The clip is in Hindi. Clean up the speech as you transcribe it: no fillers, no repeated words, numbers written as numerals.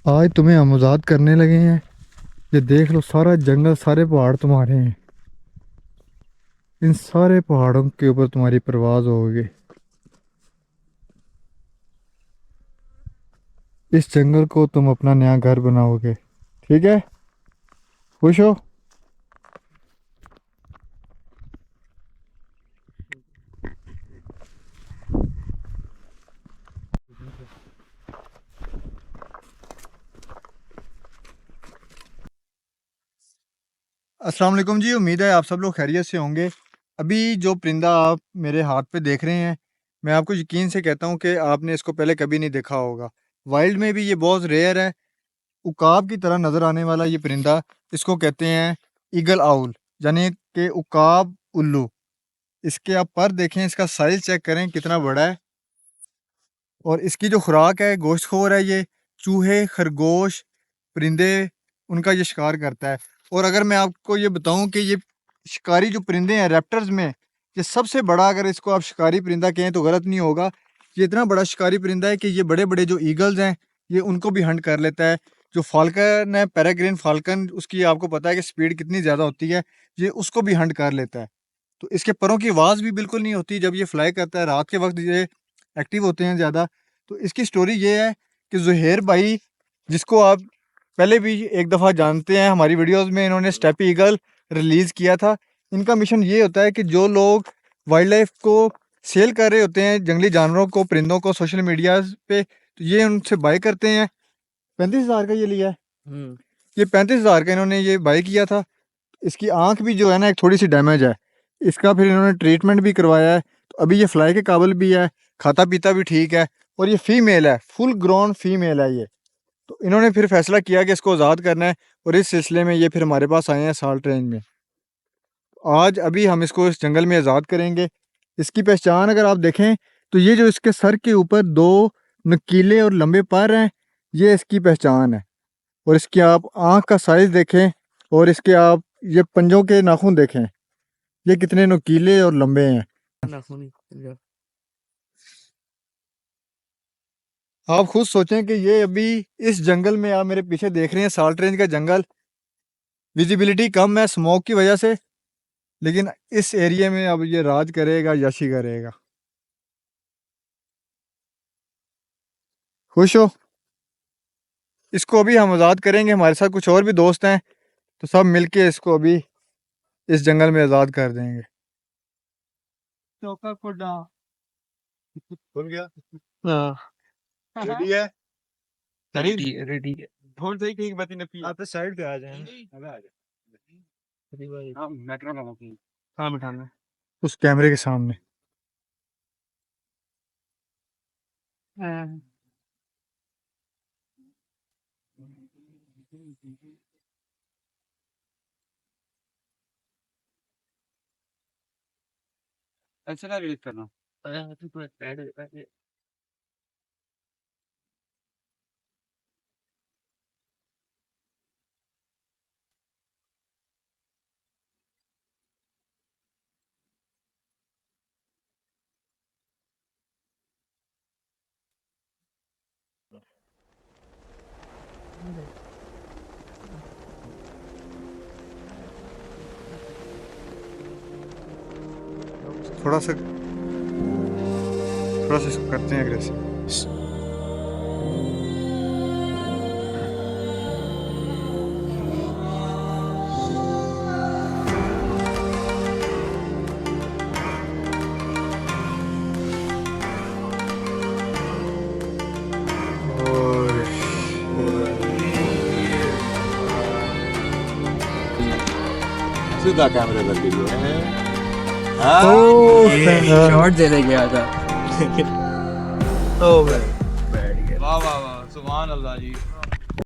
आज तुम्हें हम आज़ाद करने लगे हैं। ये देख लो, सारा जंगल, सारे पहाड़ तुम्हारे हैं। इन सारे पहाड़ों के ऊपर तुम्हारी परवाज होगी। इस जंगल को तुम अपना नया घर बनाओगे। ठीक है? खुश हो? अस्सलाम वालेकुम जी, उम्मीद है आप सब लोग खैरियत से होंगे। अभी जो परिंदा आप मेरे हाथ पे देख रहे हैं, मैं आपको यकीन से कहता हूँ कि आपने इसको पहले कभी नहीं देखा होगा। वाइल्ड में भी ये बहुत रेयर है। उकाब की तरह नज़र आने वाला ये परिंदा, इसको कहते हैं ईगल आउल, यानी कि उकाब उल्लू। इसके आप पर देखें, इसका साइज़ चेक करें कितना बड़ा है। और इसकी जो खुराक है, गोश्तखोर है ये। चूहे, खरगोश, परिंदे, उनका ये शिकार करता है। और अगर मैं आपको ये बताऊं कि ये शिकारी जो परिंदे हैं रैप्टर्स में, ये सबसे बड़ा, अगर इसको आप शिकारी परिंदा कहें तो गलत नहीं होगा। ये इतना बड़ा शिकारी परिंदा है कि ये बड़े बड़े जो ईगल्स हैं, ये उनको भी हंट कर लेता है। जो फाल्कन है, पेरेग्रीन फाल्कन, उसकी आपको पता है कि स्पीड कितनी ज़्यादा होती है, ये उसको भी हंट कर लेता है। तो इसके परों की आवाज़ भी बिल्कुल नहीं होती जब ये फ्लाई करता है। रात के वक्त ये एक्टिव होते हैं ज़्यादा। तो इसकी स्टोरी ये है कि ज़ुहैर भाई, जिसको आप पहले भी एक दफ़ा जानते हैं, हमारी वीडियोस में इन्होंने स्टेपी ईगल रिलीज़ किया था। इनका मिशन ये होता है कि जो लोग वाइल्ड लाइफ को सेल कर रहे होते हैं, जंगली जानवरों को, परिंदों को, सोशल मीडिया पे, तो ये उनसे बाय करते हैं। 35,000 का ये लिया है। ये 35,000 का इन्होंने ये बाय किया था। इसकी आंख भी जो है ना, एक थोड़ी सी डैमेज है। इसका फिर इन्होंने ट्रीटमेंट भी करवाया है, तो अभी ये फ्लाई के काबिल भी है, खाता पीता भी ठीक है। और ये फीमेल है, फुल ग्रोन फीमेल है ये। तो इन्होंने फिर फैसला किया कि इसको आज़ाद करना है, और इस सिलसिले में ये फिर हमारे पास आए हैं साल्ट रेंज में। आज अभी हम इसको इस जंगल में आज़ाद करेंगे। इसकी पहचान अगर आप देखें, तो ये जो इसके सर के ऊपर दो नुकीले और लंबे पर हैं, ये इसकी पहचान है। और इसकी आप आँख का साइज़ देखें, और इसके आप ये पंजों के नाखून देखें, ये कितने नुकीले और लंबे हैं। आप खुद सोचें कि ये अभी इस जंगल में, आप मेरे पीछे देख रहे हैं साल्ट रेंज का जंगल, विजिबिलिटी कम है स्मोक की वजह से, लेकिन इस एरिया में अब ये राज करेगा, यशी करेगा। खुश हो? इसको अभी हम आज़ाद करेंगे। हमारे साथ कुछ और भी दोस्त हैं, तो सब मिलके इसको अभी इस जंगल में आज़ाद कर देंगे। चौका कोडा खुल गया। हाँ, रेडी है? रेडी है, रेडी है। थोड़ी सही ठीक बात नहीं, आप तो साइड पे आ जाएं। अबे आ जा। हाँ, मेट्रो ना हो। हाँ, बिठाना है उस कैमरे के सामने। हाँ। अच्छा ना रिलीज करना। थोड़ा सा करते हैं अग्रेसिव। और सीधा कैमरे पर वीडियो है। शॉट देने गया था। वाह वाह वाह, सुभान अल्लाह जी।